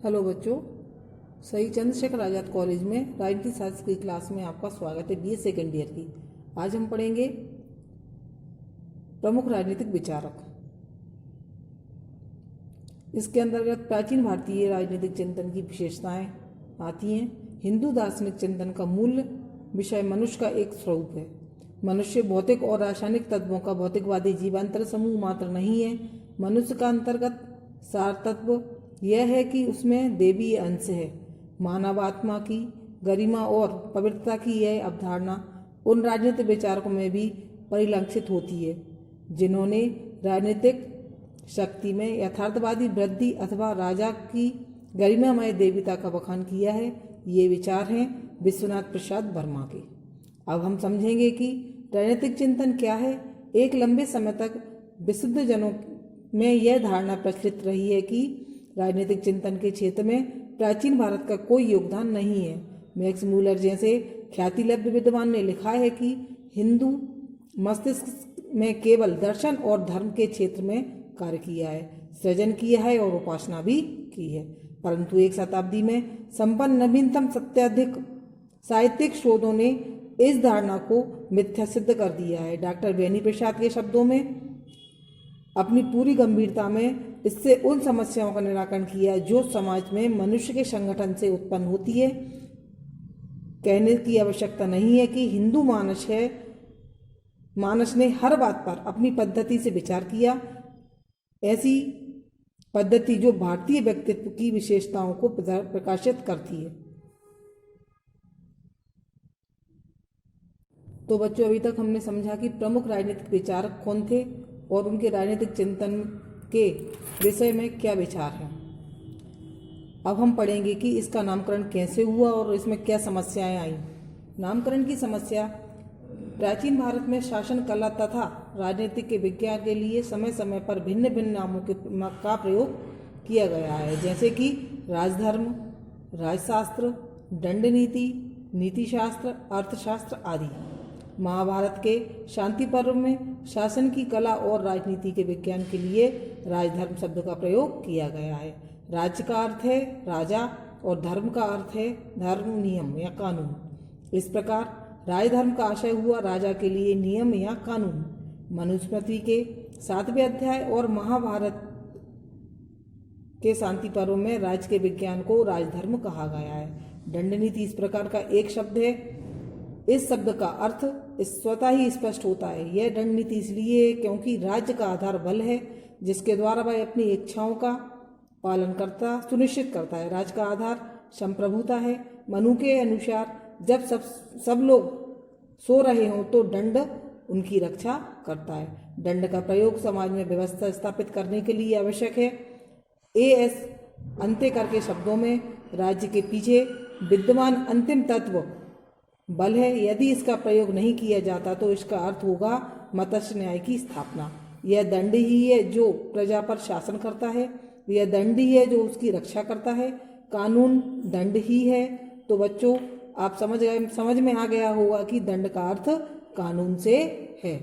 Hello बच्चों, सही Chandrashekhar Azad college में राजनीति शास्त्र की क्लास में आपका स्वागत है। बीए सेकेंड ईयर की। आज हम पढ़ेंगे प्रमुख राजनीतिक विचारक। इसके अंतर्गत प्राचीन भारतीय राजनीतिक चिंतन की विशेषताएं आती हैं। हिंदू दार्शनिक चिंतन का मूल विषय मनुष्य का एक स्वरूप है। मनुष्य भौतिक और रासायनिक तत्वों का भौतिकवादी जीवांतर समूह मात्र नहीं है। मनुष्य का अंतर्गत सार तत्व यह है कि उसमें देवी अंश है। मानवात्मा की गरिमा और पवित्रता की यह अवधारणा उन राजनीतिक विचारकों में भी परिलक्षित होती है जिन्होंने राजनीतिक शक्ति में यथार्थवादी वृद्धि अथवा राजा की गरिमामय देवता का बखान किया है। ये विचार हैं विश्वनाथ प्रसाद वर्मा के। अब हम समझेंगे कि राजनीतिक चिंतन क्या है। एक लंबे समय तक विशुद्ध जनों में यह धारणा प्रचलित रही है कि राजनीतिक चिंतन के क्षेत्र में प्राचीन भारत का कोई योगदान नहीं है। मैक्स मूलर जैसे ख्यातिलब्ध विद्वान ने लिखा है कि हिंदू मस्तिष्क में केवल दर्शन और धर्म के क्षेत्र में कार्य किया है, सृजन किया है और उपासना भी की है। परंतु एक शताब्दी में संपन्न नवीनतम सत्याधिक साहित्यिक शोधों ने इस धारणा को मिथ्या सिद्ध कर दिया है। डॉक्टर बेनी प्रसाद के शब्दों में अपनी पूरी गंभीरता में इससे उन समस्याओं का निराकरण किया जो समाज में मनुष्य के संगठन से उत्पन्न होती है। कहने की आवश्यकता नहीं है कि हिंदू मानस ने हर बात पर अपनी पद्धति से विचार किया। ऐसी पद्धति जो भारतीय व्यक्तित्व की विशेषताओं को प्रकाशित करती है। तो बच्चों, अभी तक हमने समझा कि प्रमुख राजनीतिक विचारक कौन थे और उनके राजनीतिक चिंतन के विषय में क्या विचार हैं। अब हम पढ़ेंगे कि इसका नामकरण कैसे हुआ और इसमें क्या समस्याएं आई। नामकरण की समस्या। प्राचीन भारत में शासन कला तथा राजनीति के विज्ञान के लिए समय समय पर भिन्न भिन्न नामों का प्रयोग किया गया है, जैसे कि राजधर्म, राजशास्त्र, दंड नीति, नीतिशास्त्र, अर्थशास्त्र आदि। महाभारत के शांति पर्व में शासन की कला और राजनीति के विज्ञान के लिए राजधर्म शब्द का प्रयोग किया गया है। राज्य का अर्थ है राजा और धर्म का अर्थ है धर्म, नियम या कानून। इस प्रकार राजधर्म का आशय हुआ राजा के लिए नियम या कानून। मनुस्मृति के 7वें अध्याय और महाभारत के शांति पर्व में राज्य के विज्ञान को राजधर्म कहा गया है। दंड नीति इस प्रकार का एक शब्द है। इस शब्द का अर्थ स्वतः ही स्पष्ट होता है। यह दंड नीति इसलिए है क्योंकि राज्य का आधार बल है जिसके द्वारा वह अपनी इच्छाओं का पालन करता सुनिश्चित करता है। राज्य का आधार संप्रभुता है। मनु के अनुसार जब सब लोग सो रहे हों तो दंड उनकी रक्षा करता है। दंड का प्रयोग समाज में व्यवस्था स्थापित करने के लिए आवश्यक है। एस अंत्यकर के शब्दों में राज्य के पीछे विद्यमान अंतिम तत्व बल है। यदि इसका प्रयोग नहीं किया जाता तो इसका अर्थ होगा मत्स्य न्याय की स्थापना। यह दंड ही है जो प्रजा पर शासन करता है। यह दंड ही है जो उसकी रक्षा करता है। कानून दंड ही है। तो बच्चों, आप समझ में आ गया होगा कि दंड का अर्थ कानून से है।